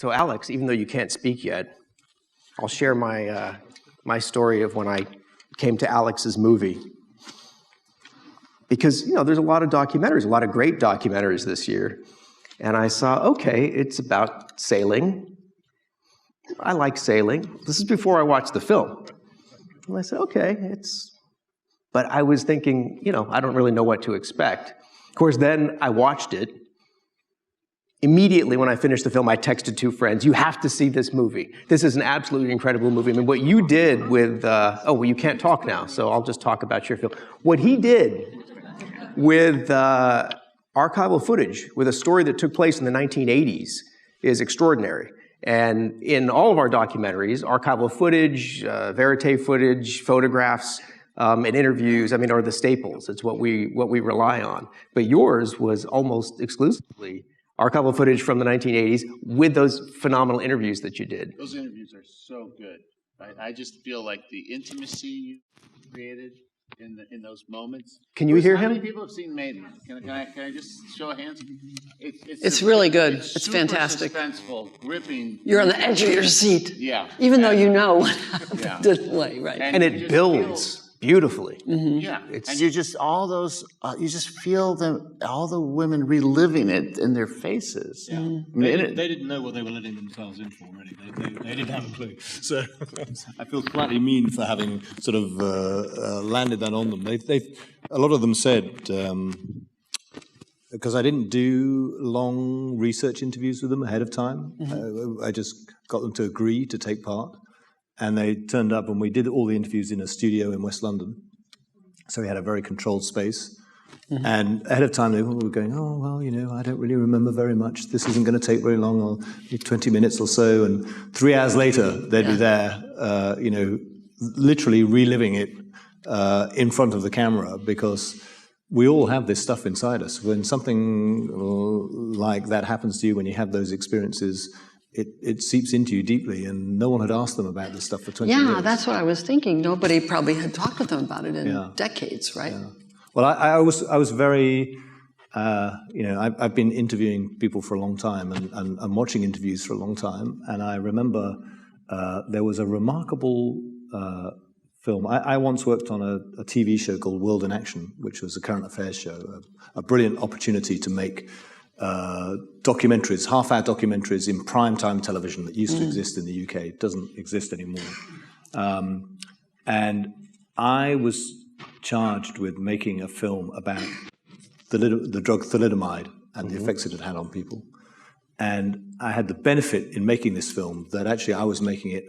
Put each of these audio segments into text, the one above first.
So Alex, even though you can't speak yet, I'll share my, my story of when I came to Alex's movie. Because, you know, there's a lot of documentaries, a lot of great documentaries this year. And I saw, okay, it's about sailing. I like sailing. This is before I watched the film. And I said, okay, but I was thinking, you know, I don't really know what to expect. Of course, then I watched it. Immediately when I finished the film, I texted 2 friends, you have to see this movie. This is an absolutely incredible movie. I mean, what you did with, oh, well, you can't talk now, so I'll just talk about your film. What he did with archival footage, with a story that took place in the 1980s, is extraordinary. And in all of our documentaries, archival footage, verite footage, photographs, and interviews, I mean, are the staples. It's what we rely on. But yours was almost exclusively archival footage from the 1980s with those phenomenal interviews that you did. Those interviews are so good. I just feel like the intimacy you created in those moments. Can you hear him? How many people have seen Maiden? Can I just show of hands? It's really good. It's fantastic. Suspenseful, gripping. You're on the edge of your seat. Yeah. Even though you know what happened, right? And it builds beautifully. Yeah. And you just, all those, you just feel them, all the women reliving it in their faces. Yeah. They didn't know what they were letting themselves in for, really. They didn't have a clue. So I feel slightly mean for having sort of landed that on them. A lot of them said, because I didn't do long research interviews with them ahead of time, I just got them to agree to take part. And they turned up, and we did all the interviews in a studio in West London. So we had a very controlled space. And ahead of time, they were going, oh, well, you know, I don't really remember very much. This isn't going to take very long, or 20 minutes or so. And 3 hours later, they'd be there, you know, literally reliving it in front of the camera, because we all have this stuff inside us. When something like that happens to you, when you have those experiences, it seeps into you deeply, and no one had asked them about this stuff for 20 years. Yeah, that's what I was thinking. Nobody probably had talked with them about it in decades, right? Yeah. Well, I was very, you know, I've been interviewing people for a long time and watching interviews for a long time, and I remember there was a remarkable film. I once worked on a TV show called World in Action, which was a current affairs show, a brilliant opportunity to make documentaries, half-hour documentaries in prime-time television that used to exist in the UK. It doesn't exist anymore. And I was charged with making a film about the drug thalidomide and the effects it had had on people. And I had the benefit in making this film that actually I was making it,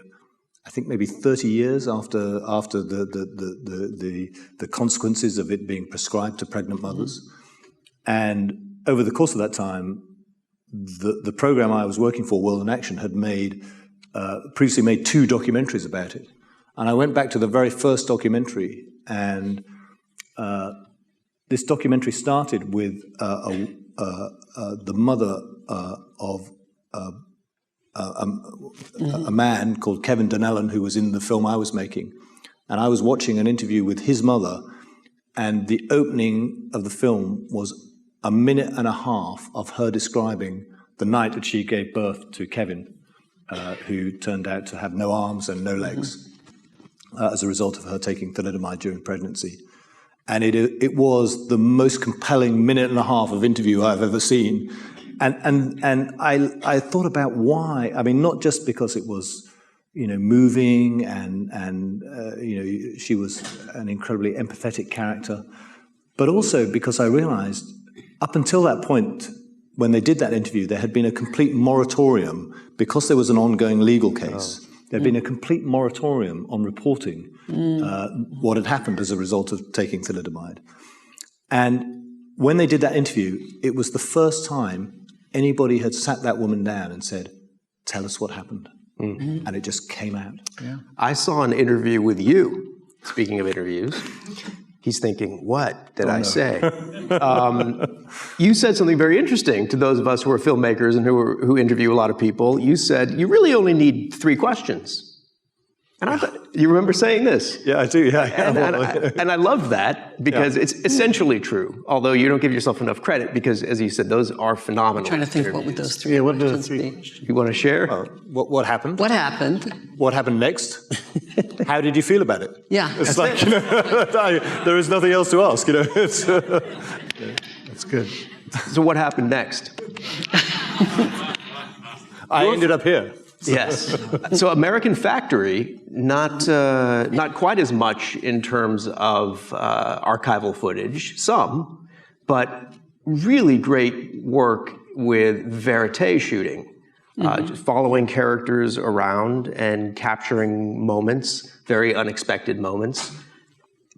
I think maybe 30 years after the consequences of it being prescribed to pregnant mothers. And over the course of that time, the program I was working for, World in Action, had previously made 2 documentaries about it. And I went back to the very first documentary, and this documentary started with the mother of a man called Kevin Donnellan, who was in the film I was making. And I was watching an interview with his mother, and the opening of the film was a minute and a half of her describing the night that she gave birth to Kevin, who turned out to have no arms and no legs as a result of her taking thalidomide during pregnancy. And it was the most compelling minute and a half of interview I've ever seen. And I thought about why. I mean, not just because it was, you know, moving and you know, she was an incredibly empathetic character, but also because I realized up until that point, when they did that interview, there had been a complete moratorium, because there was an ongoing legal case. There had been a complete moratorium on reporting what had happened as a result of taking thalidomide. And when they did that interview, it was the first time anybody had sat that woman down and said, tell us what happened. And it just came out. Yeah. I saw an interview with you, speaking of interviews. He's thinking, what did I say? You said something very interesting to those of us who are filmmakers and who interview a lot of people. You said, you really only need 3 questions. And I thought, You remember saying this? Yeah, I do. Yeah. And I love that because it's essentially true, although you don't give yourself enough credit because, as you said, those are phenomenal. I'm trying to think what would those three what are the questions three be. You want to share? What happened? What happened? What happened next? How did you feel about it? Yeah. It's like, you know, there is nothing else to ask, you know. It's, That's good. So what happened next? I ended up here. Yes. So American Factory, not quite as much in terms of archival footage, some, but really great work with verite shooting, just following characters around and capturing moments, very unexpected moments.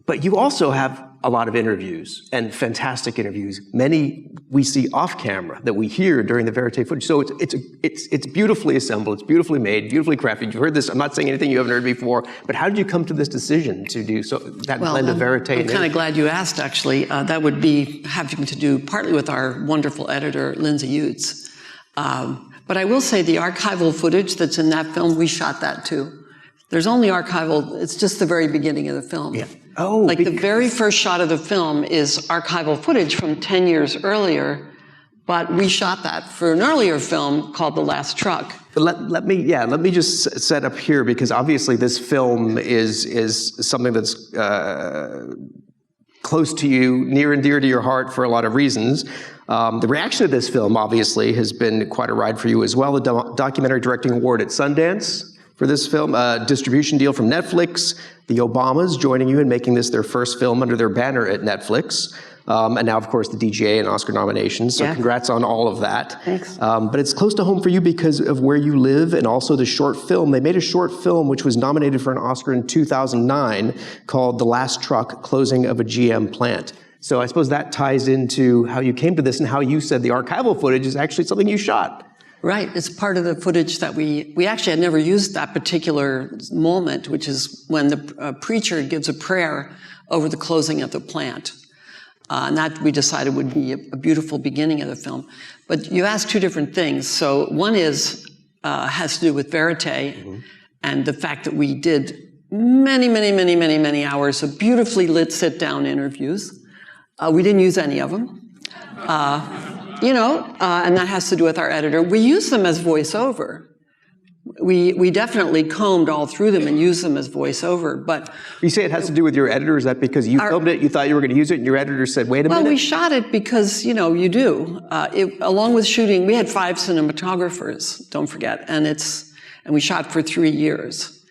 But you also have a lot of interviews and fantastic interviews. Many we see off camera that we hear during the verite footage. So it's beautifully assembled, it's beautifully made, beautifully crafted. You've heard this. I'm not saying anything you haven't heard before. But how did you come to this decision to do that blend of verite? I'm kind of glad you asked. Actually, that would be having to do partly with our wonderful editor Lindsay Utes. But I will say the archival footage that's in that film, we shot that too. There's only archival. It's just the very beginning of the film. Yeah. Oh, like the very first shot of the film is archival footage from 10 years earlier, but we shot that for an earlier film called The Last Truck. Let me just set up here because obviously this film is something that's close to you, near and dear to your heart for a lot of reasons. The reaction to this film obviously has been quite a ride for you as well. The documentary directing award at Sundance for this film, a distribution deal from Netflix, the Obamas joining you and making this their first film under their banner at Netflix, and now, of course, the DGA and Oscar nominations, so congrats on all of that. Thanks. But it's close to home for you because of where you live and also the short film. They made a short film which was nominated for an Oscar in 2009 called The Last Truck, Closing of a GM Plant. So I suppose that ties into how you came to this and how you said the archival footage is actually something you shot. Right, it's part of the footage that we actually had never used that particular moment, which is when the preacher gives a prayer over the closing of the plant. And that we decided would be a beautiful beginning of the film. But you asked two different things. So one has to do with verite and the fact that we did many hours of beautifully lit sit-down interviews. We didn't use any of them. And that has to do with our editor. We use them as voiceover. We definitely combed all through them and used them as voiceover, but... You say it has to do with your editor, is that because you filmed it, you thought you were going to use it, and your editor said, wait a minute? Well, we shot it because, you do. Along with shooting, we had 5 cinematographers, don't forget, and we shot for 3 years.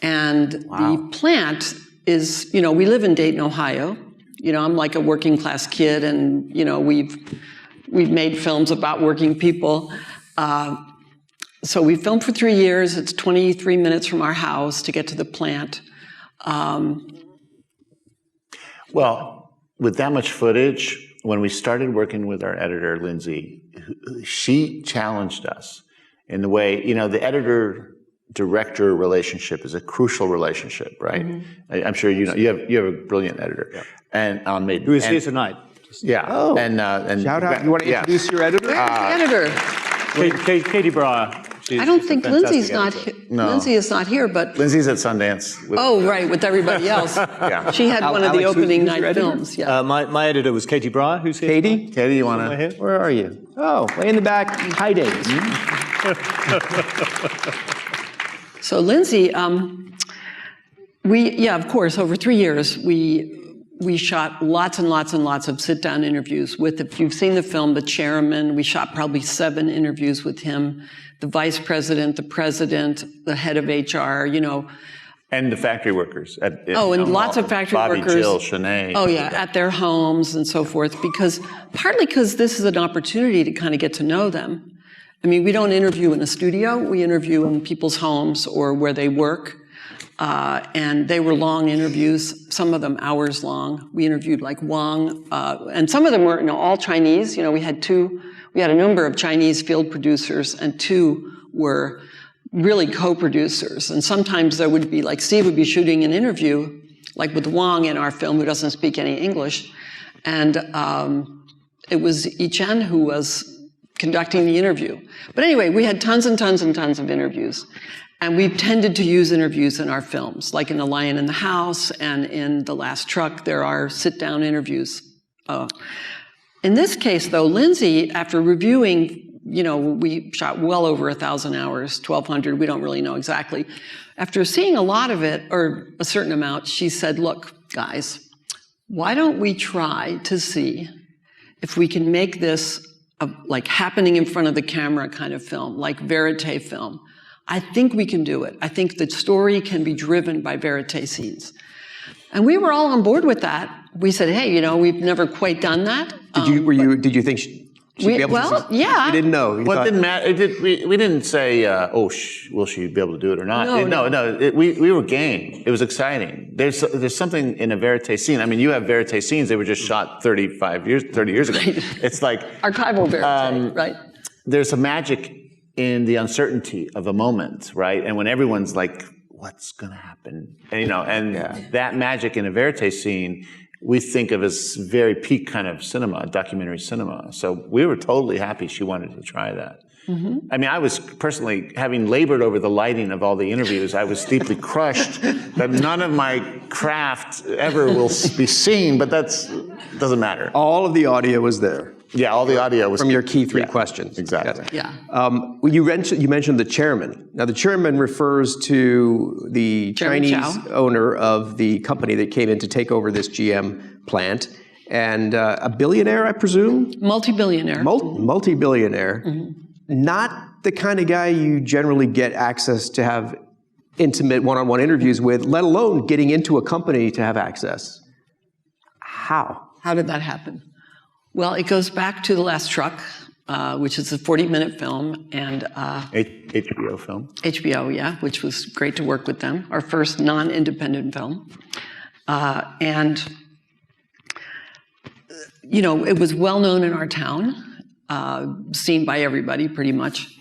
And the plant is, we live in Dayton, Ohio. I'm like a working class kid, and, we've made films about working people. So we filmed for 3 years. It's 23 minutes from our house to get to the plant. Well, with that much footage, when we started working with our editor, Lindsay, she challenged us in the way, the editor-director relationship is a crucial relationship, right? I'm sure you have a brilliant editor. And who is here tonight. Yeah. Oh. And shout out. You want to introduce your editor? Editor. Katie Breyer. I don't think Lindsay's not here. No. Lindsay is not here, but... Lindsay's at Sundance. Right, with everybody else. Yeah. She had one of the opening night films. Yeah. My editor was Katie Breyer, who's here. Katie, you want to... Where are you? Oh, way in the back, hiding. So Lindsay, of course, over 3 years, we shot lots and lots and lots of sit-down interviews with, if you've seen the film, the chairman. We shot probably 7 interviews with him, the vice president, the president, the head of HR, And the factory workers. And lots of factory Bobby, workers. Jill, Shanae. Oh, yeah, at their homes and so forth, partly because this is an opportunity to kind of get to know them. I mean, we don't interview in a studio. We interview in people's homes or where they work. And they were long interviews, some of them hours long. We interviewed like Wang, and some of them were all Chinese. We had a number of Chinese field producers, and 2 were really co-producers. And sometimes there would be, like Steve would be shooting an interview, like with Wang in our film, who doesn't speak any English. And it was Yi-Chen who was conducting the interview. But anyway, we had tons and tons and tons of interviews. And we've tended to use interviews in our films, like in The Lion in the House and in The Last Truck, there are sit-down interviews. In this case, though, Lindsay, after reviewing, we shot well over 1,000 hours, 1,200, we don't really know exactly. After seeing a lot of it, or a certain amount, she said, look, guys, why don't we try to see if we can make this a, like happening in front of the camera kind of film, like verite film. I think we can do it. I think the story can be driven by verite scenes. And we were all on board with that. We said, hey, we've never quite done that. Did you think she'd be able to? Yeah. You didn't know. Well, it didn't matter. We didn't say, will she be able to do it or not? No. We were game. It was exciting. There's something in a verite scene. I mean, you have verite scenes. They were just shot 30 years ago. It's like archival verite, right? There's a magic in the uncertainty of a moment, right? And when everyone's like, what's going to happen? And, that magic in a verite scene, we think of as very peak kind of cinema, documentary cinema. So we were totally happy she wanted to try that. Mm-hmm. I mean, I was personally, having labored over the lighting of all the interviews, I was deeply crushed that none of my craft ever will be seen, but doesn't matter. All of the audio was there. Yeah, all the audio was from your key three questions. Exactly. Yeah. Well, you mentioned the chairman. Now, the chairman refers to the Chairman Chinese owner of the company that came in to take over this GM plant, and a billionaire, I presume. Multi-billionaire. Multi-billionaire. Mm-hmm. Not the kind of guy you generally get access to have intimate one-on-one interviews with, let alone getting into a company to have access. How? How did that happen? Well, it goes back to The Last Truck, which is a 40-minute film, and HBO film. HBO, yeah, which was great to work with them. Our first non-independent film, and it was well known in our town, seen by everybody pretty much,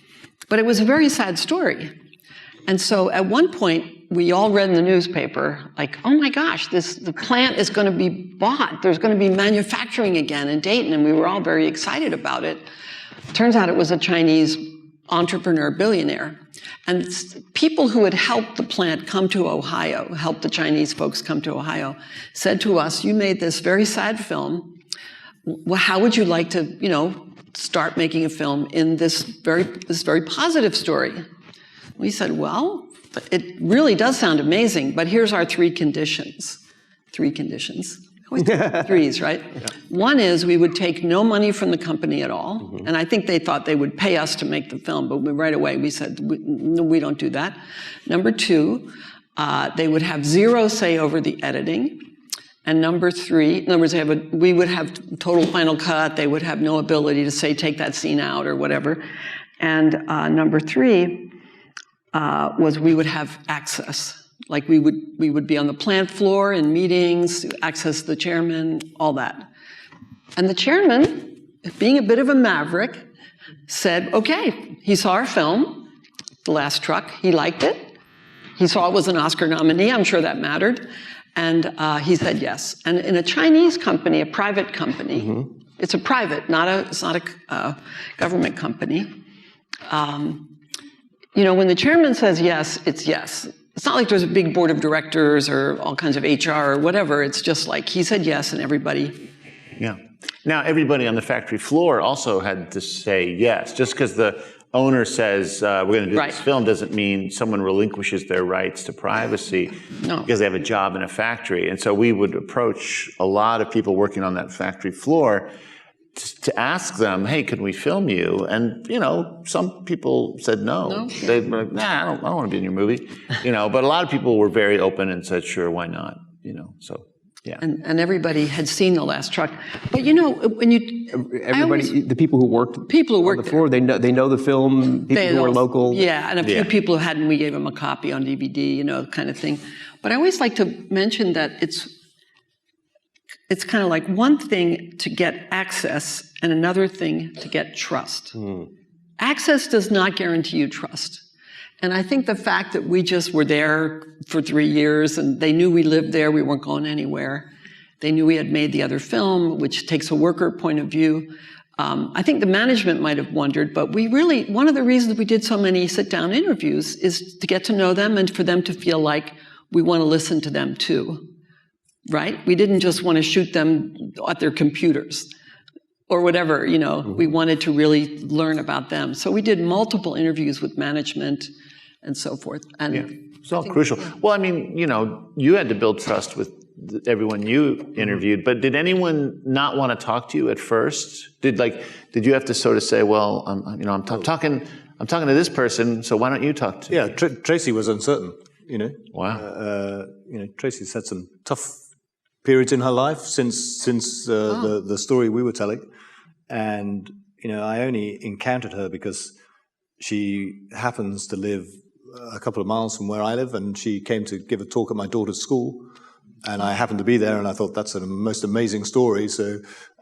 but it was a very sad story. And so at one point, we all read in the newspaper, like, oh my gosh, the plant is going to be bought. There's going to be manufacturing again in Dayton, and we were all very excited about it. Turns out it was a Chinese entrepreneur billionaire. And people who had helped the plant come to Ohio, helped the Chinese folks come to Ohio, said to us, you made this very sad film. Well, how would you like to, start making a film in this very positive story? We said, well, it really does sound amazing, but here's our three conditions. Three conditions. Always threes, right? Yeah. One is we would take no money from the company at all, mm-hmm. and I think they thought they would pay us to make the film, but right away we said, no, we don't do that. Number two, they would have zero say over the editing. And number three, in other words, we would have total final cut. They would have no ability to say, take that scene out or whatever. And number three was we would have access. Like we would be on the plant floor in meetings, access the chairman, all that. And the chairman, being a bit of a maverick, said, okay, he saw our film, The Last Truck, he liked it. He saw it was an Oscar nominee, I'm sure that mattered. And he said yes. And in a Chinese company, a private company, mm-hmm. It's a private, it's not a government company. When the chairman says yes, it's yes. It's not like there's a big board of directors or all kinds of HR or whatever. It's just like he said yes and everybody. Yeah. Now, everybody on the factory floor also had to say yes. Just because the owner says we're going to do this film doesn't mean someone relinquishes their rights to privacy because they have a job in a factory. And so we would approach a lot of people working on that factory floor to ask them, hey, can we film you? And, some people said no. They were like, nah, I don't want to be in your movie. But a lot of people were very open and said, sure, why not? So, yeah. And everybody had seen The Last Truck. But, when you... the people who worked on the floor, they know the film, people who are local. Yeah, and a few people who hadn't, we gave them a copy on DVD, kind of thing. But I always like to mention that it's kind of like one thing to get access and another thing to get trust. Mm. Access does not guarantee you trust. And I think the fact that we just were there for 3 years and they knew we lived there, we weren't going anywhere. They knew we had made the other film, which takes a worker point of view. I think the management might have wondered, but one of the reasons we did so many sit-down interviews is to get to know them and for them to feel like we want to listen to them too, right? We didn't just want to shoot them at their computers or whatever, we wanted to really learn about them. So we did multiple interviews with management and so forth. And it's all crucial. Well, I mean, you had to build trust with everyone you interviewed, but did anyone not want to talk to you at first? Did you have to sort of say, well, I'm talking to this person, so why don't you talk to? Yeah, Tracy was uncertain. Wow. Tracy's had some tough periods in her life since the story we were telling, and I only encountered her because she happens to live a couple of miles from where I live, and she came to give a talk at my daughter's school. And I happened to be there, and I thought that's a most amazing story.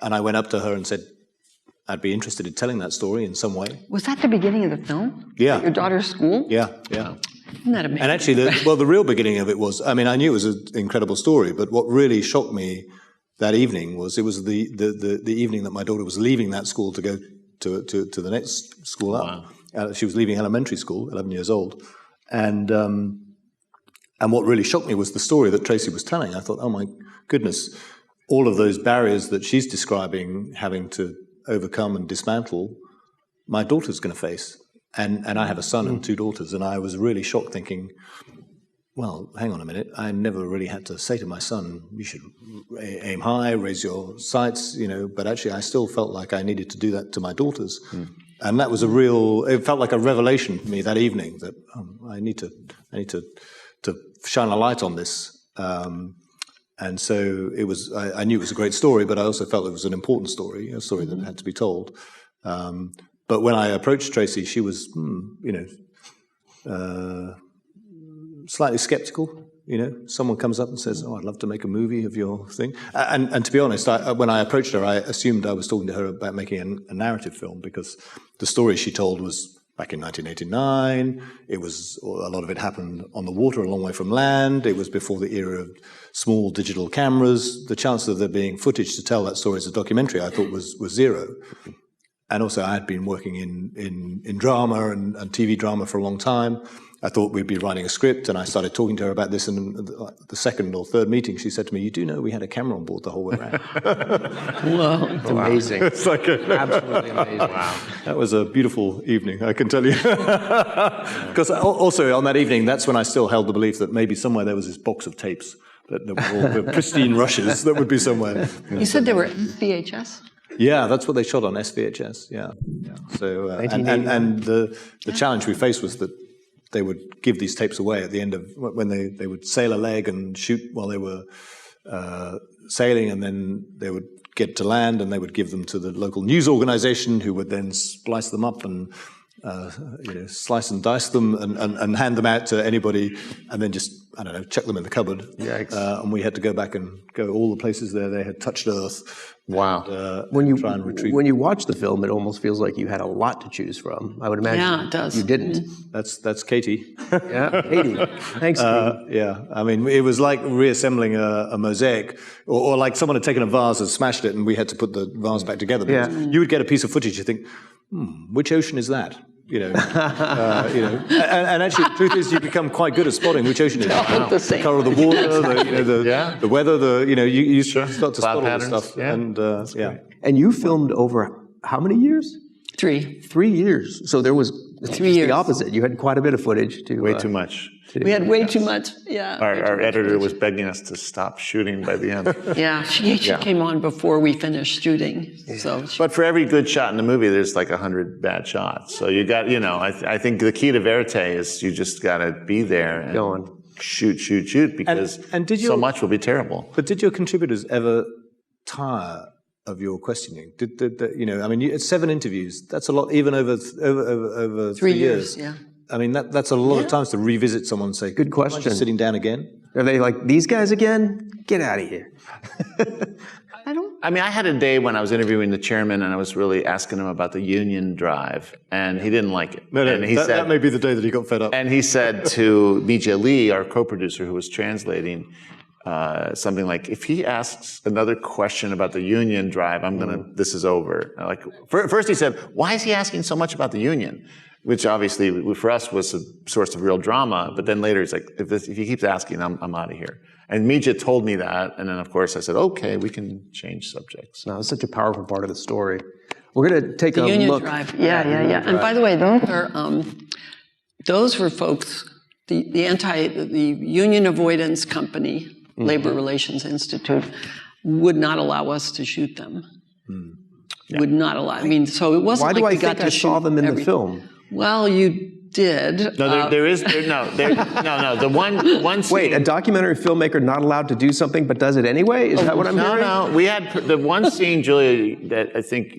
And I went up to her and said, I'd be interested in telling that story in some way. was that the beginning of the film? Yeah. At your daughter's school? Yeah. Isn't that amazing? And actually, the real beginning of it was, I mean, I knew it was an incredible story, but what really shocked me that evening was it was the evening that my daughter was leaving that school to go to the next school up. Wow. She was leaving elementary school, 11 years old. And what really shocked me was the story that Tracy was telling. I thought, oh my goodness, all of those barriers that she's describing having to overcome and dismantle, my daughter's going to face. And I have a son and 2 daughters, and I was really shocked thinking, well, hang on a minute, I never really had to say to my son, you should aim high, raise your sights, but actually I still felt like I needed to do that to my daughters. And that was it felt like a revelation for me that evening that I need to shine a light on this. And so it was, I knew it was a great story, but I also felt it was an important story, a story that had to be told. But when I approached Tracy, she was, slightly skeptical. Someone comes up and says, oh, I'd love to make a movie of your thing. And to be honest, when I approached her, I assumed I was talking to her about making a narrative film, because the story she told was back in 1989, a lot of it happened on the water, a long way from land. It was before the era of small digital cameras. The chance of there being footage to tell that story as a documentary, I thought was zero. And also, I had been working in drama and TV drama for a long time. I thought we'd be writing a script, and I started talking to her about this. And the second or third meeting, she said to me, "You do know we had a camera on board the whole way around." Whoa. It's amazing. It's like Absolutely amazing. Wow. That was a beautiful evening, I can tell you. Because also on that evening, that's when I still held the belief that maybe somewhere there was this box of tapes that were all the pristine rushes that would be somewhere. You said they were VHS? Yeah, that's what they shot on SVHS. Yeah. So and the challenge we faced was that they would give these tapes away at the end of when they would sail a leg and shoot while they were sailing, and then they would get to land and they would give them to the local news organization, who would then splice them up and slice and dice them and hand them out to anybody, and then just, I don't know, chuck them in the cupboard. Yikes. And we had to go back and go all the places there they had touched earth. Wow. And try and retrieve. When you watch the film, it almost feels like you had a lot to choose from. I would imagine. Yeah, it does. You didn't. That's Katie. Yeah, Katie. Thanks, Katie. Yeah, I mean, it was like reassembling a mosaic, or like someone had taken a vase and smashed it, and we had to put the vase back together. Yeah. You would get a piece of footage, you think, which ocean is that? And actually, the truth is, you become quite good at spotting which ocean it is. The same. color of the water, the weather, you start to Cloud spot all this patterns, stuff. yeah. And And you filmed over how many years? 3. 3 years. So there was 3 years. the opposite. You had quite a bit of footage to. Way too much. We had way too much. Yeah. Our editor was begging us to stop shooting by the end. Yeah, she came on before we finished shooting. So But for every good shot in the movie, there's like 100 bad shots. So you got, I think the key to verite is you just got to be there and Going. shoot, because and did you- so much will be terrible. But did your contributors ever tire of your questioning? It's 7 interviews. That's a lot, even over 3 years. Yeah. I mean, that's a lot of times to revisit someone and say, Good "Am I just question. sitting down again?" Are they like, these guys again? Get out of here. I mean, I had a day when I was interviewing the chairman and I was really asking him about the Union Drive, and he didn't like it. And he that may be the day that he got fed up. And he said to Mijia Lee, our co-producer who was translating, something like, if he asks another question about the union drive, this is over. Like, first he said, why is he asking so much about the union? Which obviously for us was a source of real drama. But then later he's like, if he keeps asking, I'm out of here. And Mija told me that. And then of course I said, okay, we can change subjects. No, it's such a powerful part of the story. We're going to take a Union look. Drive. Yeah. And by the way, those were folks, the Union Avoidance Company, Labor Relations Institute, would not allow us to shoot them. Would not allow. I mean, so it wasn't Why do like I we got think to I shoot saw them in the everything. film? Well, you did. No, the one scene. Wait, a documentary filmmaker not allowed to do something but does it anyway? Is that what I'm hearing? No, we had the one scene, Julia, that I think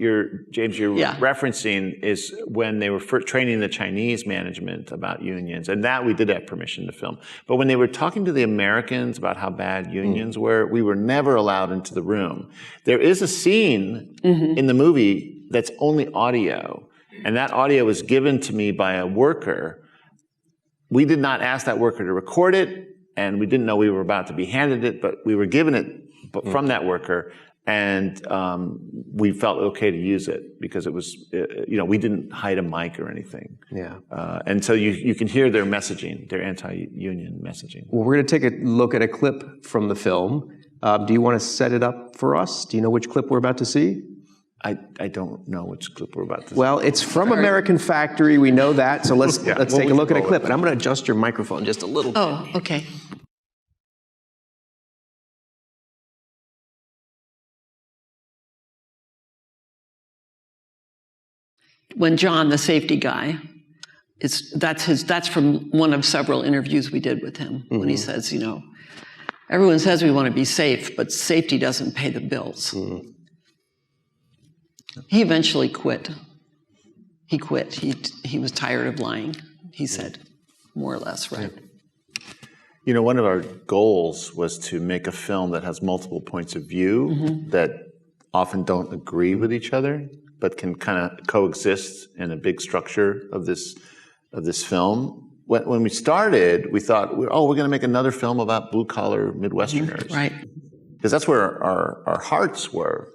James, you're Yeah. referencing is when they were training the Chinese management about unions, and that we did have permission to film. But when they were talking to the Americans about how bad unions were, we were never allowed into the room. There is a scene in the movie that's only audio, and that audio was given to me by a worker. We did not ask that worker to record it, and we didn't know we were about to be handed it, but we were given it from that worker, and we felt okay to use it because it was, we didn't hide a mic or anything. Yeah. And so you can hear their messaging, their anti-union messaging. Well, we're going to take a look at a clip from the film. Do you want to set it up for us? Do you know which clip we're about to see? I don't know which clip we're about to see. Well, it's from American Factory. We know that. So let's take a look at a clip. And I'm going to adjust your microphone just a little bit. Oh, okay. When John, the safety guy, that's from one of several interviews we did with him, when he says, everyone says we want to be safe, but safety doesn't pay the bills. He eventually quit. He quit. He was tired of lying, he said, more or less, right? One of our goals was to make a film that has multiple points of view that often don't agree with each other, but can kind of coexist in a big structure of this film. When we started, we thought, we're going to make another film about blue-collar Midwesterners. Right. Because that's where our hearts were.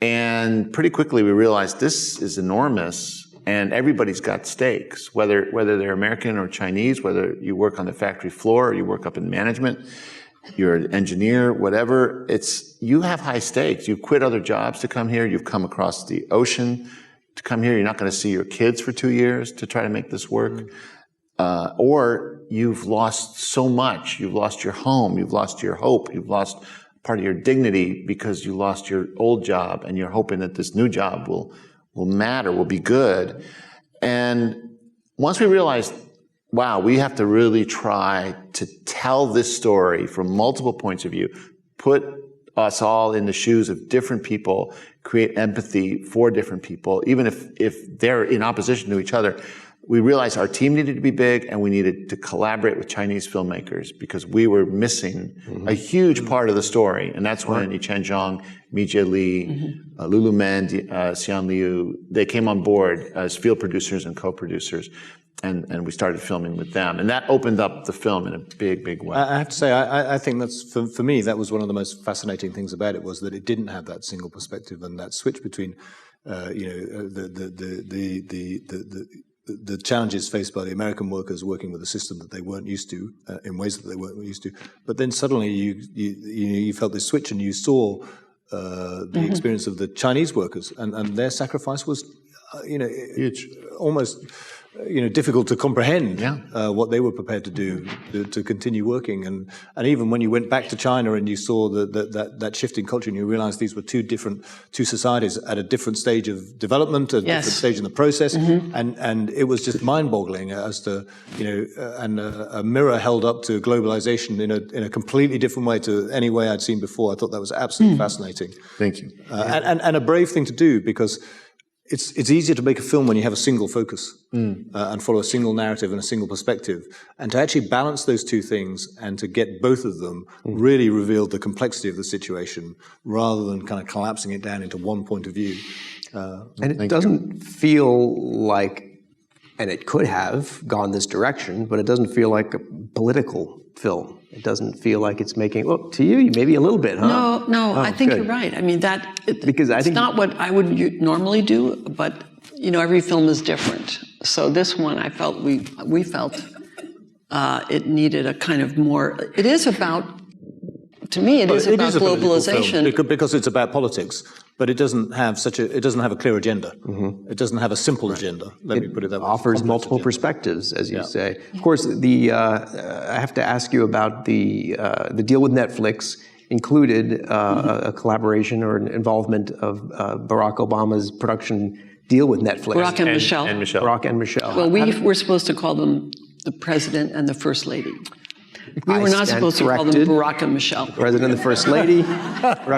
And pretty quickly we realized this is enormous, and everybody's got stakes, whether they're American or Chinese, whether you work on the factory floor or you work up in management, you're an engineer, whatever. You have high stakes. You've quit other jobs to come here. You've come across the ocean to come here. You're not going to see your kids for 2 years to try to make this work. Or you've lost so much. You've lost your home. You've lost your hope. You've lost part of your dignity because you lost your old job, and you're hoping that this new job will matter, will be good. And once we realized, wow, we have to really try to tell this story from multiple points of view, put us all in the shoes of different people, create empathy for different people, even if they're in opposition to each other. We realized our team needed to be big, and we needed to collaborate with Chinese filmmakers because we were missing a huge part of the story. And that's when Yichen Zhang, Mijie Li, Lulu Men, Xian Liu, they came on board as field producers and co-producers. And we started filming with them. And that opened up the film in a big, big way. I have to say, I think that's, for me, that was one of the most fascinating things about it, was that it didn't have that single perspective and that switch between, the challenges faced by the American workers working with a system that they weren't used to, in ways that they weren't used to. But then suddenly you felt this switch, and you saw the experience of the Chinese workers, and their sacrifice was, Huge. almost, difficult to comprehend what they were prepared to do to continue working. And even when you went back to China and you saw that shift in culture, and you realized these were two societies at a different stage of development, a different stage in the process, and it was just mind-boggling as to, and a mirror held up to globalization in a completely different way to any way I'd seen before. I thought that was absolutely fascinating. Thank you. And a brave thing to do, because it's easier to make a film when you have a single focus and follow a single narrative and a single perspective. And to actually balance those two things and to get both of them really revealed the complexity of the situation rather than kind of collapsing it down into one point of view. And it doesn't feel like, and it could have gone this direction, but it doesn't feel like a political film. It doesn't feel like it's making, well, to you, maybe a little bit, huh? No, I think good. you're right. I mean, Because I it's think- not what I would normally do, but, you know, every film is different. So this one, I felt, we felt it needed a kind of more, it is about, to me, it is It about is a political globalization. film because it's about politics, but it doesn't have a clear agenda. It doesn't have a simple agenda. Let me put it that way. Offers Complex multiple agenda. perspectives, as you say. Of course, I have to ask you about the deal with Netflix included a collaboration or an involvement of Barack Obama's production deal with Netflix. Barack and Michelle. And Michelle. Barack and Michelle. Well, we're supposed to call them the President and the First Lady. We I were not stand supposed to call them corrected. Barack and Michelle, President and the First Lady.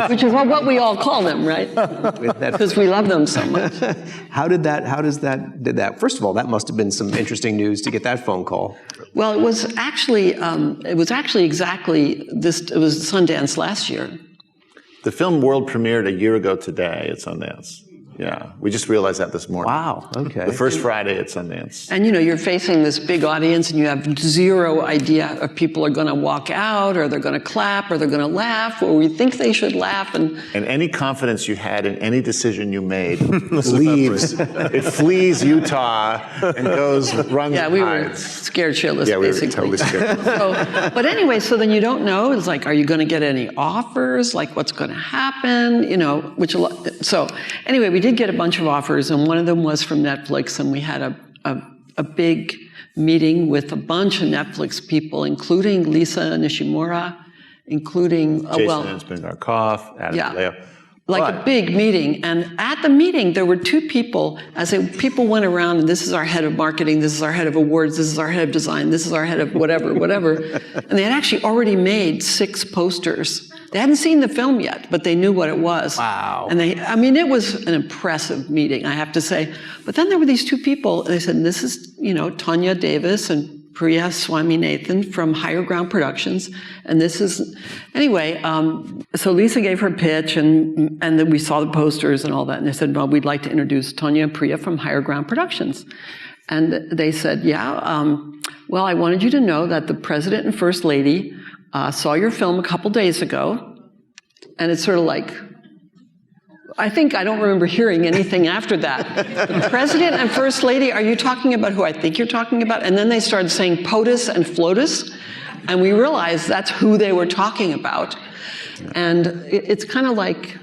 which is what we all call them, right? With Netflix. Because we love them so much. Did that, first of all, that must have been some interesting news to get that phone call. Well, it was actually exactly this. It was Sundance last year. The film world premiered a year ago today at Sundance. Yeah, we just realized that this morning. Wow, okay. The first Friday at Sundance. And you know, you're facing this big audience and you have zero idea if people are going to walk out or they're going to clap or they're going to laugh or we think they should laugh. And And any confidence you had in any decision you made leaves. It flees Utah and runs yeah, we were hides. scared shitless, Yeah, we were basically. totally scared. But anyway, so then you don't know. It's like, are you going to get any offers? Like, what's going to happen? You know, so anyway, we did get a bunch of offers, and one of them was from Netflix, and we had a big meeting with a bunch of Netflix people, including Lisa Nishimura, including Jason Ensminger-Koff, Adam Yeah. Leo. like a big meeting. And at the meeting, there were two people, people went around, and this is our head of marketing, this is our head of awards, this is our head of design, this is our head of whatever. And they had actually already made 6 posters. They hadn't seen the film yet, but they knew what it was. Wow. And it was an impressive meeting, I have to say. But then there were these two people, and they said, this is, Tanya Davis and Priya Swaminathan from Higher Ground Productions, and this is, anyway, so Lisa gave her pitch, and then we saw the posters and all that, and they said, well, we'd like to introduce Tanya and Priya from Higher Ground Productions. And they said, well, I wanted you to know that the President and First Lady saw your film a couple days ago, and it's sort of like, I don't remember hearing anything after that. The President and First Lady, are you talking about who I think you're talking about? And then they started saying POTUS and FLOTUS, and we realized that's who they were talking about. And it's kind of like...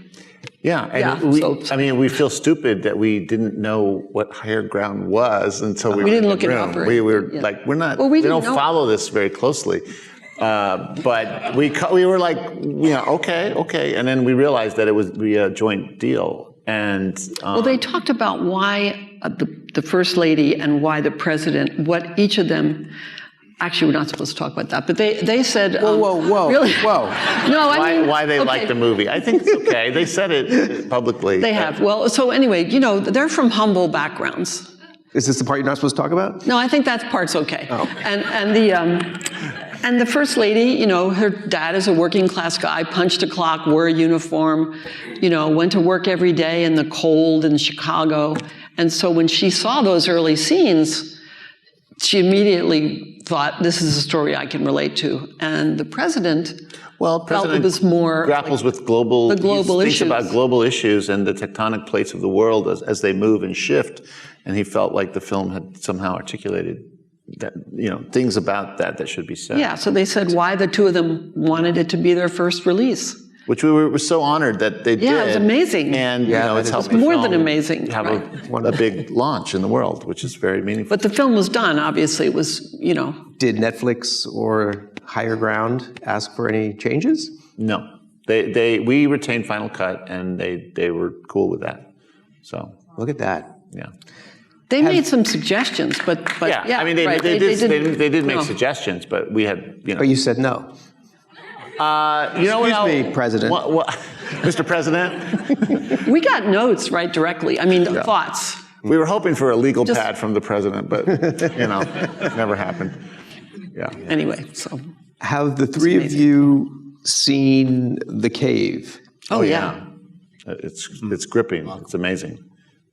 Yeah, and we feel stupid that we didn't know what Higher Ground was until we didn't in look the it room. up. We were like, we're not, we don't follow this very closely. But we were like, okay. And then we realized that it was a joint deal. And well, they talked about why the First Lady and why the President, what each of them, actually we're not supposed to talk about that, but they said... Whoa. Really? Whoa. No, why they like the movie. I think it's okay. They said it publicly. They have. Well, so anyway, they're from humble backgrounds. Is this the part you're not supposed to talk about? No, I think that part's okay. Oh. And the First Lady, her dad is a working class guy, punched a clock, wore a uniform, went to work every day in the cold in Chicago. And so when she saw those early scenes, she immediately thought, this is a story I can relate to. And the President felt it was more... grapples with the global issues. Thinks about global issues and the tectonic plates of the world as they move and shift. And he felt like the film had somehow articulated that, things about that should be said. Yeah, so they said why the two of them wanted it to be their first release. Which we were so honored that they did. Yeah, it was amazing. And it's helped more than amazing. Have a big launch in the world, which is very meaningful. But the film was done, obviously. It was, Did Netflix or Higher Ground ask for any changes? No. We retained Final Cut, and they were cool with that. So look at that. Yeah. They made some suggestions, but yeah. I mean, they did make suggestions, but we had, But you said no. Excuse me, President. Mr. President? We got notes, right, directly. I mean, thoughts. We were hoping for a legal pad from the president, but, it never happened. Yeah. Anyway, so. Have the three of you seen The Cave? Oh, yeah. It's gripping. It's amazing.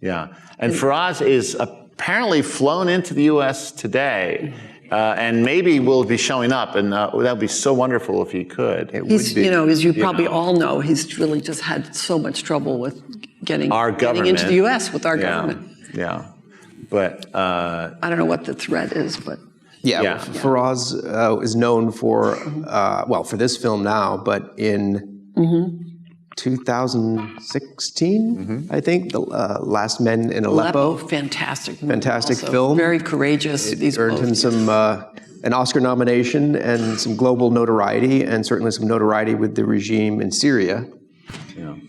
Yeah. And Faraz is apparently flown into the U.S. today And maybe will be showing up, and that would be so wonderful if he could. He's, you know, as you probably all know, he's really just had so much trouble with getting into the U.S. with our government. Yeah, but I don't know what the threat is, but Yeah, Faraz is known for, well, for this film now, but in 2016, I think, The Last Men in Aleppo. Fantastic movie. Fantastic also. film. Very courageous. It earned him some, an Oscar nomination and some global notoriety, and certainly some notoriety with the regime in Syria.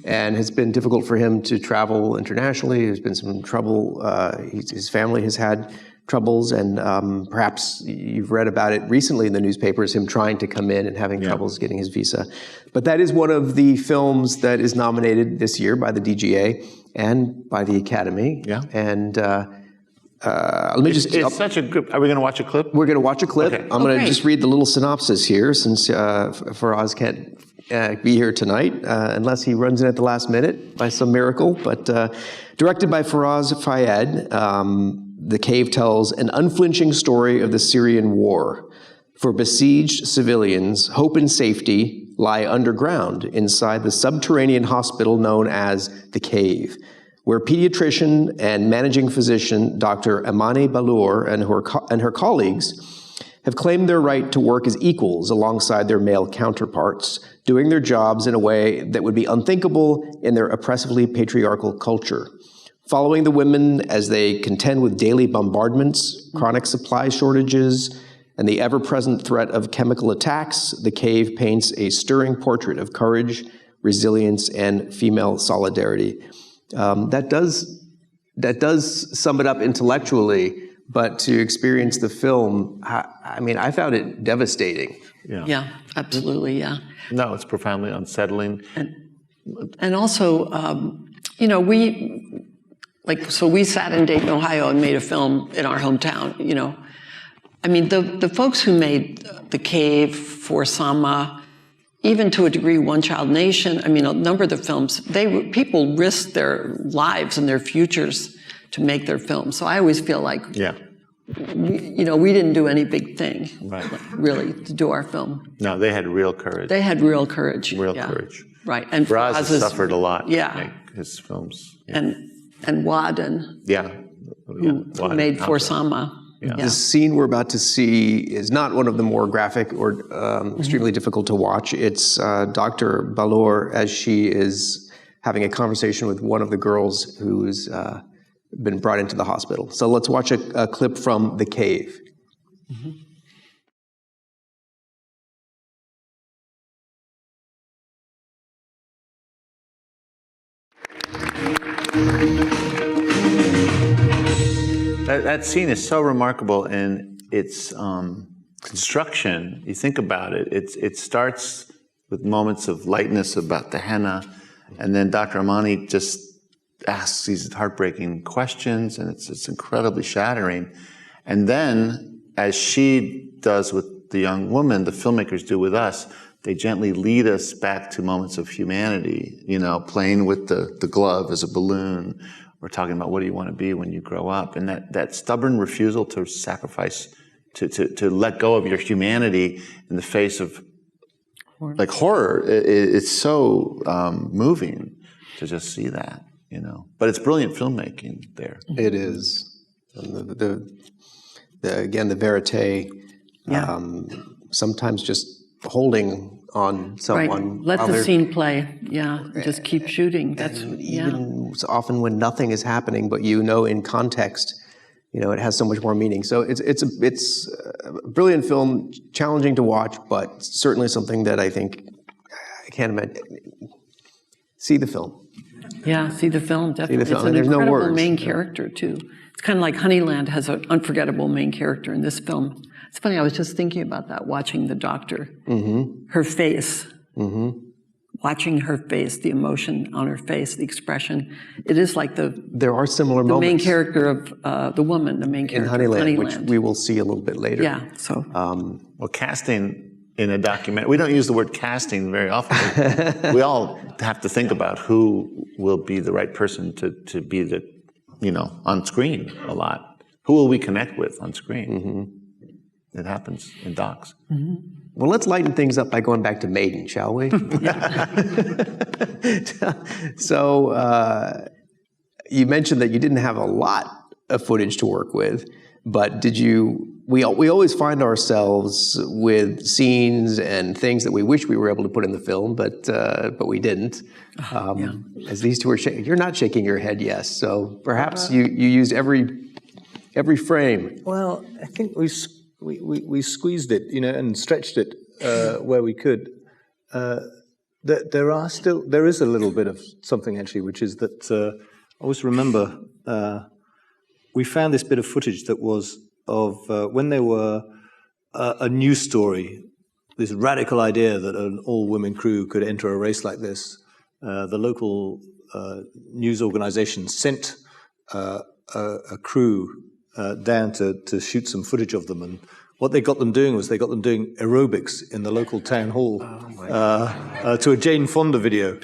And it's been difficult for him to travel internationally. There's been some trouble. His family has had troubles, and perhaps you've read about it recently in the newspapers, him trying to come in and having troubles getting his visa. But that is one of the films that is nominated this year by the DGA and by the Academy. Yeah. And let me just... It's such a good... Are we going to watch a clip? We're going to watch a clip. Okay. I'm going to just read the little synopsis here, since Faraz can't be here tonight, unless he runs in at the last minute by some miracle. But directed by Faraz Fayed, The Cave tells an unflinching story of the Syrian war. For besieged civilians, hope and safety lie underground inside the subterranean hospital known as The Cave, where pediatrician and managing physician Dr. Amani Balour and her colleagues have claimed their right to work as equals alongside their male counterparts, doing their jobs in a way that would be unthinkable in their oppressively patriarchal culture. Following the women as they contend with daily bombardments, chronic supply shortages, and the ever-present threat of chemical attacks, The Cave paints a stirring portrait of courage, resilience, and female solidarity. That does sum it up intellectually, but to experience the film, I mean, I found it devastating. yeah, absolutely, yeah. No, it's profoundly unsettling. And also, you know, so we sat in Dayton, Ohio, and made a film in our hometown, you know. I mean, the folks who made The Cave, For Sama, even to a degree, One Child Nation, I mean, a number of the films, people risked their lives and their futures to make their films. So I always feel like, we didn't do any big thing, really, to do our film. No, they had real courage. They had real courage. Real courage. Right. And Faraz Faraz has suffered a lot to make his films. And Waden, who made For Sama. The scene we're about to see is not one of the more graphic or extremely difficult to watch. It's Dr. Balour as she is having a conversation with one of the girls who's been brought into the hospital. So let's watch a clip from The Cave. That scene is so remarkable in its construction. You think about it, it starts with moments of lightness about the henna, and then Dr. Amani just asks these heartbreaking questions, and it's incredibly shattering. And then, as she does with the young woman, the filmmakers do with us, they gently lead us back to moments of humanity, you know, playing with the glove as a balloon. We're talking about what do you want to be when you grow up, and that stubborn refusal to sacrifice, to let go of your humanity in the face of like horror. It's so moving to just see that, you know. But it's brilliant filmmaking there. It is. And again, the verite, sometimes just holding on someone. Right. Let the scene play. Just keep shooting. That's even often when nothing is happening, but you know in context, you know, it has so much more meaning. So it's a brilliant film, challenging to watch, but certainly something that I think I can't imagine. See the film. Yeah, see the film, definitely. See the film. It's an There's no incredible words. main character, too. It's kind of like Honeyland has an unforgettable main character in this film. It's funny, I was just thinking about that, watching the doctor. Her face. Watching her face, the emotion on her face, the expression. It is like there are similar the moments. main character of the woman, the main character in Honeyland, of which we will see a little bit later. Yeah, so. Well, casting in a documentary, we don't use the word casting very often. We all have to think about who will be the right person to be on screen a lot. Who will we connect with on screen? It happens in docs. Well, let's lighten things up by going back to Maiden, shall we? So you mentioned that you didn't have a lot of footage to work with, but did you? We always find ourselves with scenes and things that we wish we were able to put in the film, but we didn't. As these two are shaking, you're not shaking your head, yes. So perhaps you used every frame. Well, I think we squeezed it, and stretched it where we could. There is a little bit of something actually, which is that I always remember we found this bit of footage that was of when they were a news story, this radical idea that an all-women crew could enter a race like this. The local news organization sent a crew down to shoot some footage of them, and what they got them doing was they got them doing aerobics in the local town hall to a Jane Fonda video.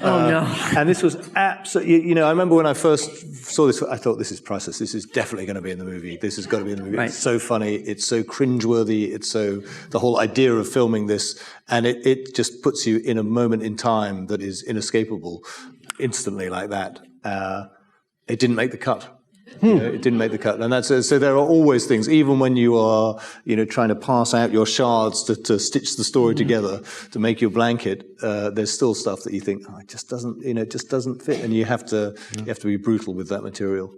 Oh, no. And this was absolutely, I remember when I first saw this, I thought, this is priceless. This is definitely going to be in the movie. This has got to be in the movie. Right. It's so funny. It's so cringeworthy. It's so, the whole idea of filming this, and it just puts you in a moment in time that is inescapable instantly like that. It didn't make the cut. It didn't make the cut, and that's so. There are always things, even when you are, trying to pass out your shards to stitch the story together to make your blanket. There's still stuff that you think, it just doesn't fit, and you have to be brutal with that material.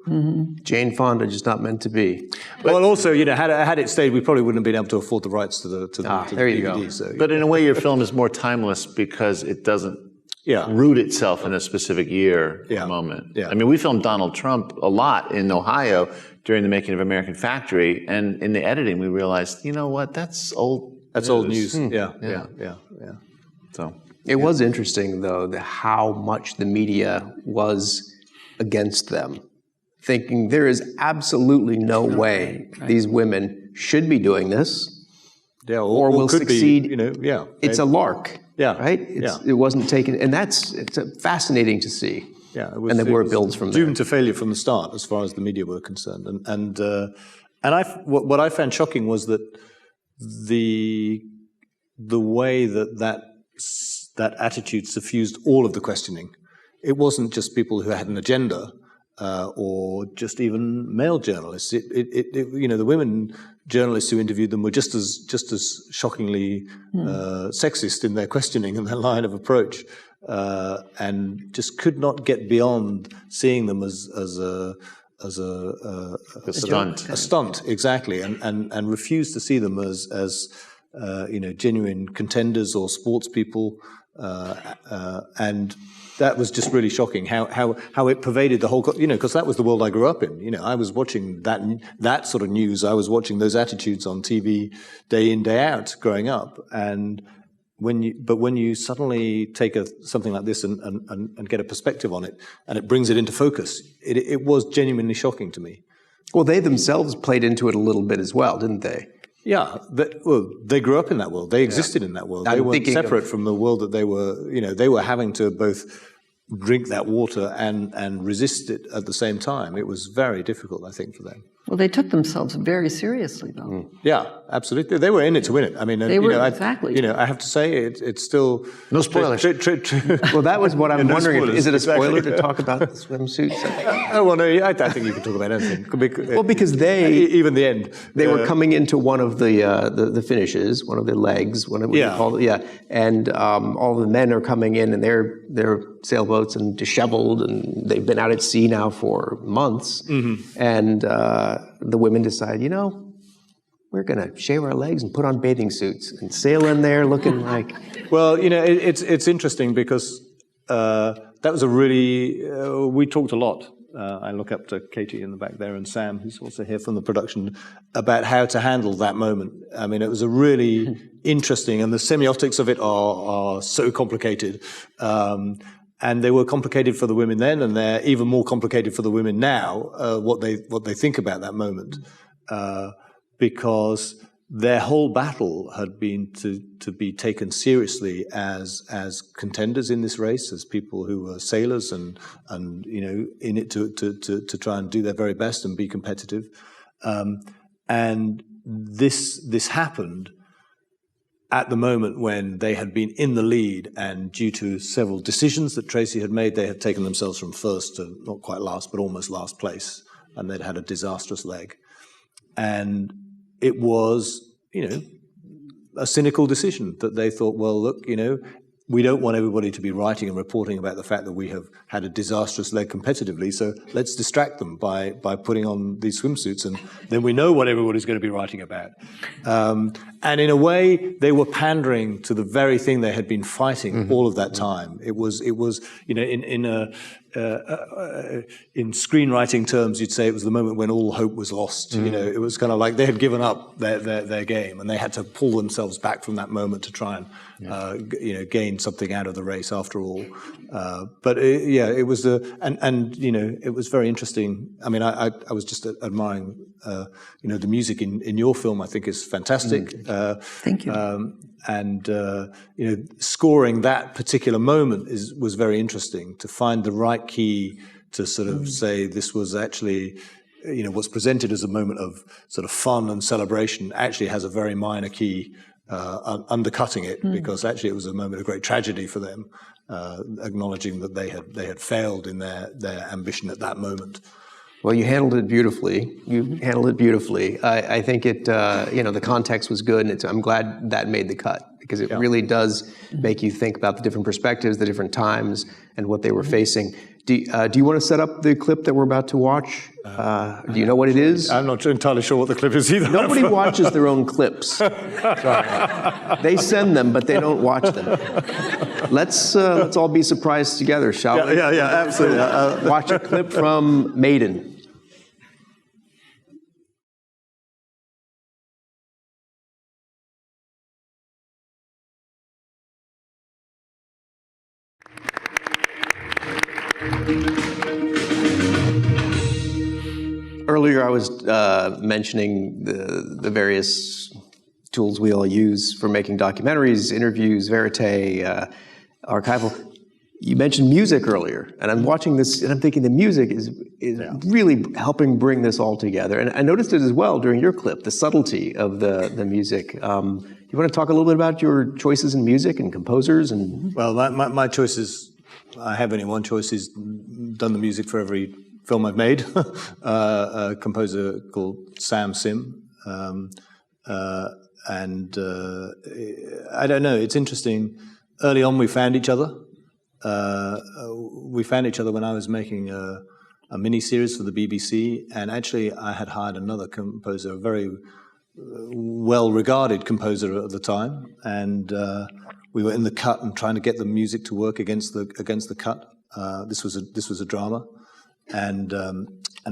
Jane Fonda just not meant to be. Well, also, had it stayed, we probably wouldn't have been able to afford the rights to the there you DVD. go. So, But in a way, your film is more timeless because it doesn't root itself in a specific year or moment. Yeah. I mean, we filmed Donald Trump a lot in Ohio during the making of American Factory, and in the editing, we realized, you know what, that's old. That's old news. Yeah. So It was interesting, though, how much the media was against them, thinking there is absolutely no way these women should be doing this or will could succeed. Be, It's a lark. Yeah. Right? It wasn't taken, and it's fascinating to see. Yeah, and there were builds from there. Doomed to failure from the start, as far as the media were concerned. And what I found shocking was that the way that attitude suffused all of the questioning. It wasn't just people who had an agenda, or just even male journalists. The women journalists who interviewed them were just as shockingly sexist in their questioning and their line of approach, and just could not get beyond seeing them as a stunt. A stunt, exactly, and refused to see them as genuine contenders or sports people, and that was just really shocking how it pervaded the whole, because that was the world I grew up in. I was watching that sort of news. I was watching those attitudes on TV day in, day out growing up. And when you suddenly take something like this and get a perspective on it, and it brings it into focus, it was genuinely shocking to me. Well, they themselves played into it a little bit as well, didn't they? Yeah, they grew up in that world. They existed in that world. They weren't separate from the world that they were. They were having to both drink that water and resist it at the same time. It was very difficult, I think, for them. Well, they took themselves very seriously, though. Yeah, absolutely. They were in it to win it. I mean, they were exactly. I have to say, it's still no spoilers. Well, that was what I'm wondering. Is it a spoiler to talk about the swimsuits? Oh well, no. I think you can talk about anything. Well, because even the end, they were coming into one of the finishes, one of the legs, and all the men are coming in, and they're sailboats and disheveled, and they've been out at sea now for months, and the women decide, we're going to shave our legs and put on bathing suits and sail in there looking like... Well, it's interesting because that was a really... we talked a lot. I look up to Katie in the back there and Sam, who's also here from the production, about how to handle that moment. I mean, it was a really interesting, and the semiotics of it are so complicated. And they were complicated for the women then, and they're even more complicated for the women now, what they think about that moment. Because their whole battle had been to be taken seriously as contenders in this race, as people who were sailors and in it to try and do their very best and be competitive. And this happened at the moment when they had been in the lead, and due to several decisions that Tracy had made, they had taken themselves from first to not quite last, but almost last place, and they'd had a disastrous leg. And it was, a cynical decision that they thought, well, look, we don't want everybody to be writing and reporting about the fact that we have had a disastrous leg competitively, so let's distract them by putting on these swimsuits, and then we know what everybody's going to be writing about. And in a way, they were pandering to the very thing they had been fighting all of that time. It was in screenwriting terms, you'd say it was the moment when all hope was lost. It was kind of like they had given up their game, and they had to pull themselves back from that moment to try and gain something out of the race after all. But it was it was very interesting. I mean, I was just admiring the music in your film. I think is fantastic. Thank you. Scoring that particular moment was very interesting, to find the right key to sort of say this was actually, what's presented as a moment of sort of fun and celebration actually has a very minor key undercutting it, because actually it was a moment of great tragedy for them, acknowledging that they had failed in their ambition at that moment. Well, you handled it beautifully. I think it, the context was good, and I'm glad that made the cut, because it really does make you think about the different perspectives, the different times, and what they were facing. Do you want to set up the clip that we're about to watch? Do you know what it is? I'm not entirely sure what the clip is either. Nobody watches their own clips. They send them, but they don't watch them. Let's all be surprised together, shall we? Yeah, absolutely. Watch a clip from Maiden. Earlier, I was mentioning the various tools we all use for making documentaries, interviews, verite, archival. You mentioned music earlier, and I'm watching this, and I'm thinking the music is really helping bring this all together. And I noticed it as well during your clip, the subtlety of the music. You want to talk a little bit about your choices in music and composers? Well, my choices, I have only one choice, is done the music for every film I've made. A composer called Sam Sim. I don't know, it's interesting. Early on, we found each other. We found each other when I was making a mini-series for the BBC, and actually I had hired another composer, a very well-regarded composer at the time, and we were in the cut and trying to get the music to work against the cut. This was a drama, and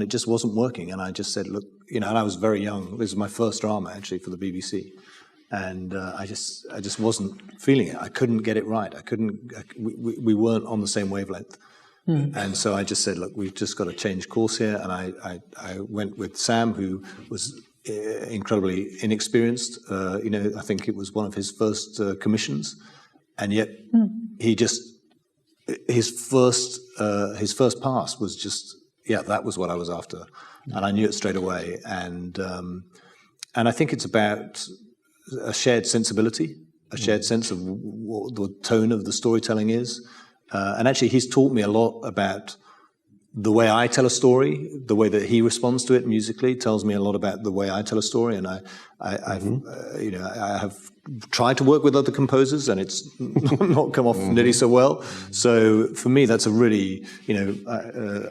it just wasn't working. And I just said, look, and I was very young. This was my first drama actually for the BBC. And I just wasn't feeling it. I couldn't get it right. We weren't on the same wavelength. And so I just said, look, we've just got to change course here. And I went with Sam, who was incredibly inexperienced. I think it was one of his first commissions. And yet his first pass was just, that was what I was after. And I knew it straight away. And I think it's about a shared sensibility, a shared sense of what the tone of the storytelling is. And actually, he's taught me a lot about the way I tell a story, the way that he responds to it musically tells me a lot about the way I tell a story. And I have tried to work with other composers, and it's not come off nearly so well. So for me, that's a really,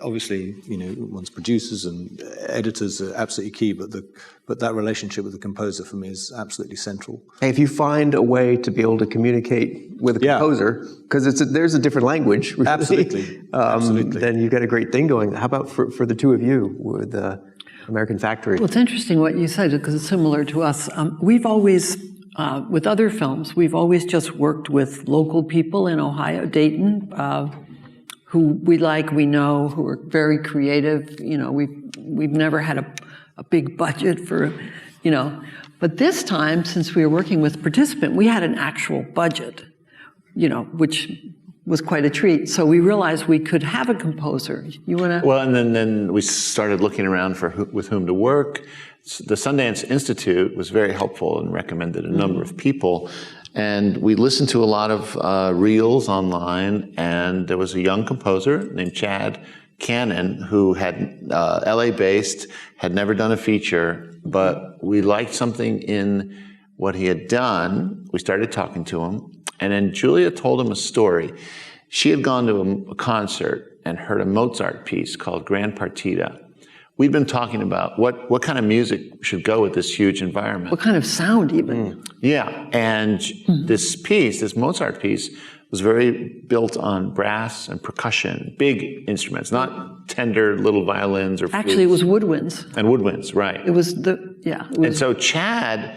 obviously, one's producers and editors are absolutely key, but that relationship with the composer for me is absolutely central. Hey, if you find a way to be able to communicate with a composer, because there's a different language, really, absolutely, then you've got a great thing going. How about for the two of you with American Factory? Well, it's interesting what you said, because it's similar to us. We've always, with other films, we've always just worked with local people in Ohio, Dayton, who we know, who are very creative. We've never had a big budget for, But this time, since we were working with Participant, we had an actual budget, which was quite a treat. So we realized we could have a composer. You want to? Well, and then we started looking around with whom to work. the Sundance Institute was very helpful and recommended a number of people. And we listened to a lot of reels online, and there was a young composer named Chad Cannon who had LA-based, had never done a feature, but we liked something in what he had done. We started talking to him, and then Julia told him a story. She had gone to a concert and heard a Mozart piece called Grand Partita. We'd been talking about what kind of music should go with this huge environment. What kind of sound even? Yeah, and this piece, this Mozart piece, was very built on brass and percussion, big instruments, not tender little violins or flutes. Actually, it was woodwinds. And woodwinds, right. It was the, yeah. It was, And so Chad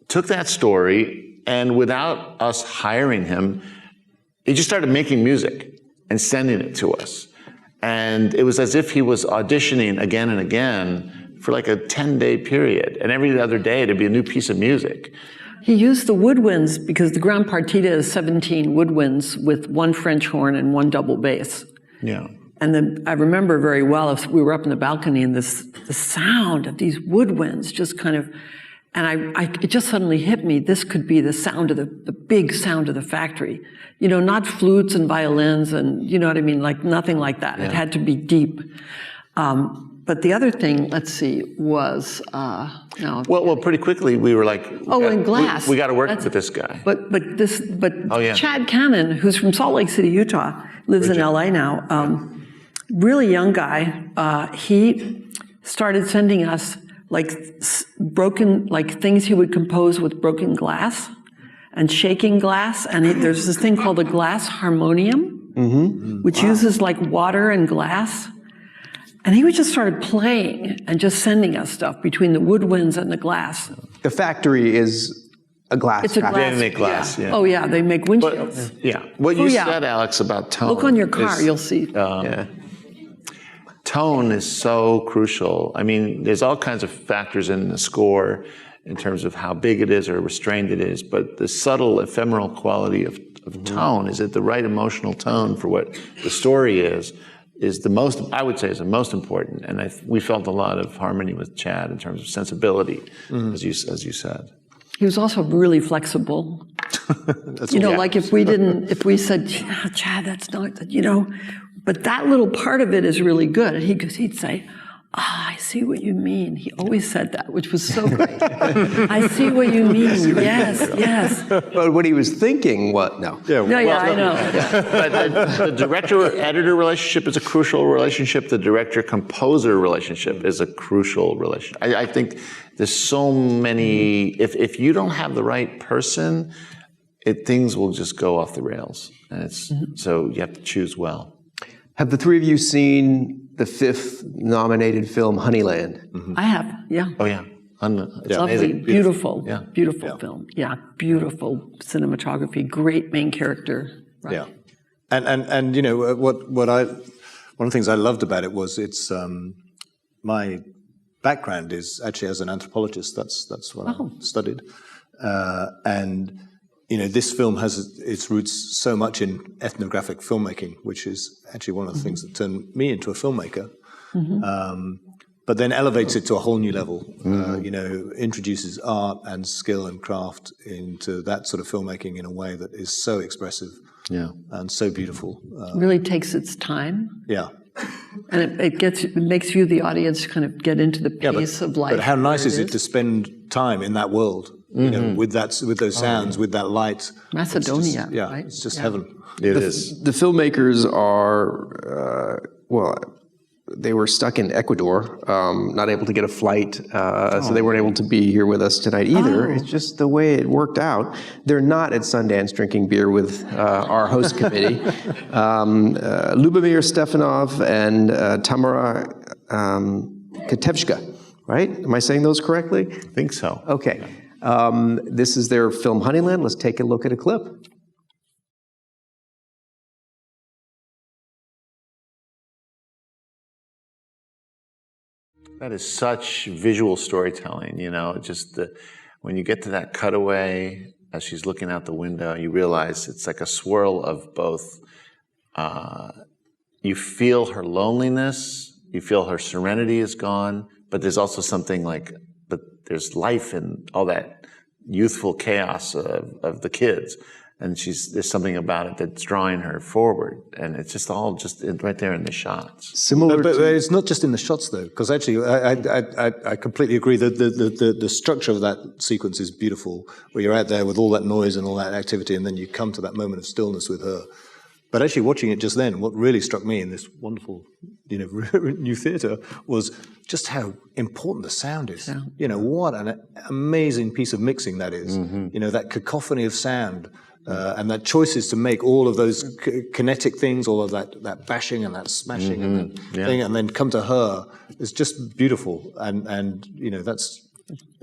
took that story, and without us hiring him, he just started making music and sending it to us. And it was as if he was auditioning again and again for like a 10-day period. And every other day there'd be a new piece of music. he used the woodwinds because the Grand Partita is 17 woodwinds with one French horn and one double bass. Yeah. And then I remember very well, we were up in the balcony and the sound of these woodwinds just kind of, and it just suddenly hit me, this could be the sound of the big sound of the factory. You know, not flutes and violins and, you know what I mean, like nothing like that. Yeah. It had to be deep. But the other thing, let's see, was, no. Well, pretty quickly we were like, oh, and glass. We got to work with this guy. But Chad Cannon, who's from Salt Lake City, Utah, lives in LA now. Really young guy. He started sending us like broken, like things he would compose with broken glass and shaking glass. And there's this thing called a glass harmonium, which uses like water and glass. And he would just started playing and just sending us stuff between the woodwinds and the glass. The factory is a glass It's a factory. glass. They make glass, yeah. Oh yeah, they make windshields. What you said, Alex, about tone. Look on your car, you'll see. Tone is so crucial. I mean, there's all kinds of factors in the score in terms of how big it is or restrained it is, but the subtle, ephemeral quality of tone, is it the right emotional tone for what the story is the most, I would say, is the most important. And we felt a lot of harmony with Chad in terms of sensibility, as you said. He was also really flexible. Like if we said, Chad, that's not, but that little part of it is really good. He'd say, I see what you mean. He always said that, which was so great. I see what you mean. Yes. But what he was thinking, what? No. I know. But the director-editor relationship is a crucial relationship. The director-composer relationship is a crucial relationship. I think there's so many, if you don't have the right person, things will just go off the rails. And so you have to choose well. Have the three of you seen the 5th nominated film, Honeyland? I have, yeah. Oh, yeah. It's lovely, amazing. beautiful film. Yeah, beautiful cinematography, great main character. Right. Yeah. And one of the things I loved about it was it's my background is actually as an anthropologist. That's what I studied. And this film has its roots so much in ethnographic filmmaking, which is actually one of the things that turned me into a filmmaker. But then elevates it to a whole new level, introduces art and skill and craft into that sort of filmmaking in a way that is so expressive and so beautiful. Really takes its time. Yeah. And it makes you, the audience, kind of get into the pace of life. But how nice is it to spend time in that world? With those sounds, with that light. Macedonia, right? It's just heaven. It is. The filmmakers are, they were stuck in Ecuador, not able to get a flight, so they weren't able to be here with us tonight either. It's just the way it worked out. They're not at Sundance drinking beer with our host committee. Lubomir Stefanov and Tamara Katevska, right? Am I saying those correctly? I think so. Okay. This is their film Honeyland. Let's take a look at a clip. That is such visual storytelling, when you get to that cutaway, as she's looking out the window, you realize it's like a swirl of both. You feel her loneliness, you feel her serenity is gone, but there's also something like, but there's life in all that youthful chaos of the kids. And there's something about it that's drawing her forward, and it's just all right there in the shots. Similar But to it's not just in the shots, though, because actually I completely agree that the structure of that sequence is beautiful, where you're out there with all that noise and all that activity, and then you come to that moment of stillness with her. But actually watching it just then, what really struck me in this wonderful, new theatre was just how important the sound is. Yeah. What an amazing piece of mixing that is. That cacophony of sound. And that choices to make all of those kinetic things, all of that bashing and that smashing and that thing, and then come to her is just beautiful, and that's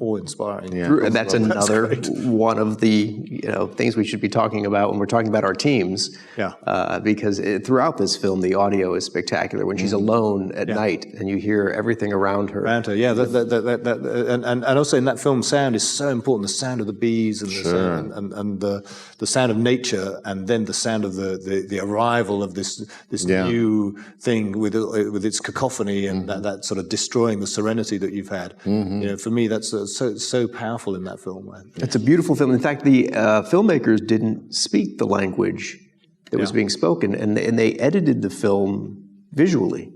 awe-inspiring. And that's another one of the things we should be talking about when we're talking about our teams. Because throughout this film, the audio is spectacular. When she's alone at night and you hear everything around her. And also in that film, sound is so important. The sound of the bees and the sound of nature, and then the sound of the arrival of this new thing with its cacophony and that sort of destroying the serenity that you've had. For me, that's so powerful in that film. It's a beautiful film. In fact, the filmmakers didn't speak the language that was being spoken, and they edited the film visually.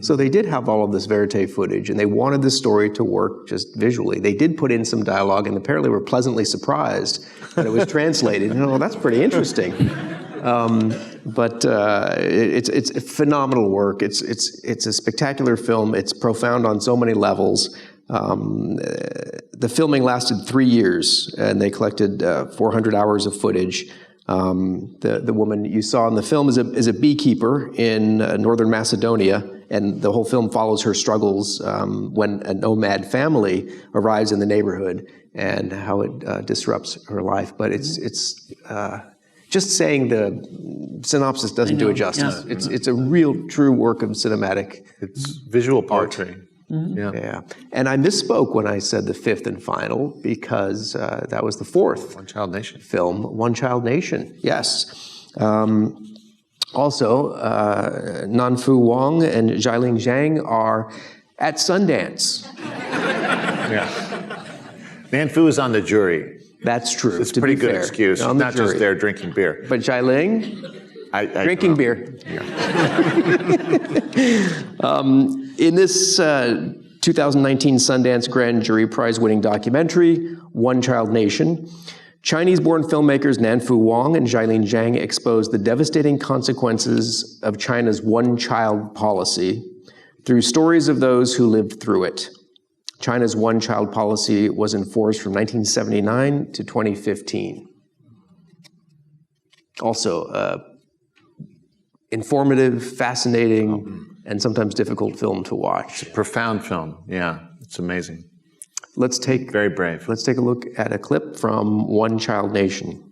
So they did have all of this verite footage, and they wanted the story to work just visually. They did put in some dialogue, and apparently were pleasantly surprised that it was translated. That's pretty interesting. But it's phenomenal work. It's a spectacular film. It's profound on so many levels. The filming lasted 3 years, and they collected 400 hours of footage. The woman you saw in the film is a beekeeper in northern Macedonia, and the whole film follows her struggles when a nomad family arrives in the neighborhood and how it disrupts her life. But it's just saying the synopsis doesn't do it justice. It's a real, true work of cinematic. It's visual poetry. Yeah, and I misspoke when I said the fifth and final, because that was the fourth One Child Nation film, One Child Nation. Yes. Also, Nanfu Wang and Xiaoling Zhang are at Sundance. Nanfu is on the jury. That's true. It's a pretty good excuse. She's not just there drinking beer. But Xiaoling, drinking beer. In this 2019 Sundance Grand Jury Prize-winning documentary, One Child Nation, Chinese-born filmmakers Nanfu Wang and Xiaoling Zhang expose the devastating consequences of China's one-child policy through stories of those who lived through it. China's one-child policy was enforced from 1979 to 2015. Also, informative, fascinating, and sometimes difficult film to watch. Profound film, it's amazing. Very brave. Let's take a look at a clip from One Child Nation.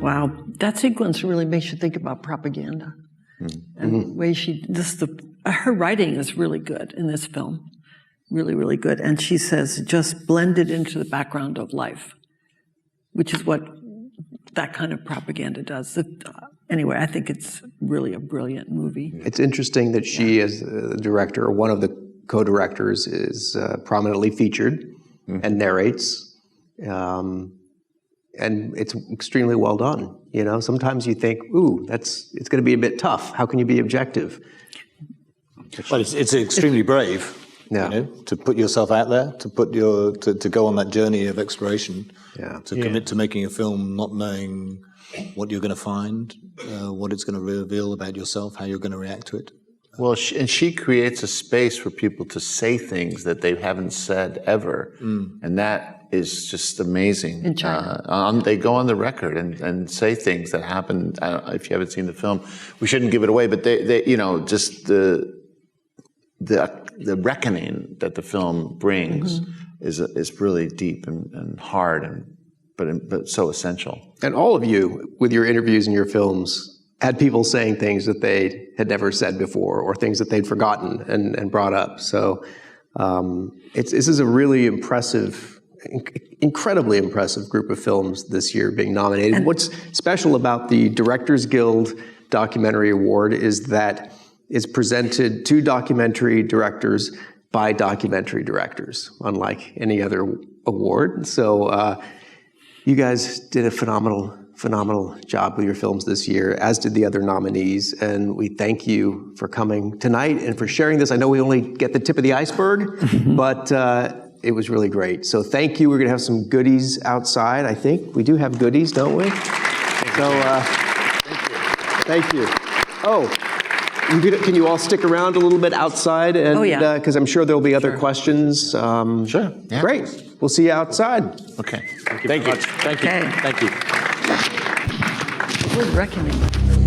Wow, that sequence really makes you think about propaganda. And the way her writing is really good in this film. Really, really good. And she says, just blended into the background of life, which is what that kind of propaganda does. Anyway, I think it's really a brilliant movie. It's interesting that she, as the director, or one of the co-directors, is prominently featured and narrates. And it's extremely well done. Sometimes you think, ooh, it's going to be a bit tough. How can you be objective? Well, it's extremely brave. To put yourself out there, to go on that journey of exploration, to commit to making a film, not knowing what you're going to find, what it's going to reveal about yourself, how you're going to react to it. Well, she creates a space for people to say things that they haven't said ever, and that is just amazing. In China. They go on the record and say things that happened. I don't know if you haven't seen the film, we shouldn't give it away, but they just the reckoning that the film brings is really deep and hard, but so essential. And all of you, with your interviews and your films, had people saying things that they had never said before, or things that they'd forgotten and brought up. So this is a really impressive incredibly impressive group of films this year being nominated. What's special about the Directors Guild Documentary Award is that it's presented to documentary directors by documentary directors, unlike any other award. So you guys did a phenomenal job with your films this year, as did the other nominees, and we thank you for coming tonight and for sharing this. I know we only get the tip of the iceberg, but it was really great. So thank you. We're going to have some goodies outside, I think. We do have goodies, don't we? So thank you. Oh, can you all stick around a little bit outside? And, Oh, yeah. Because I'm sure there'll be other questions. Sure. Yeah. Great. We'll see you outside. Okay. Thank you. Thank you. Okay. Thank you. Would recommend.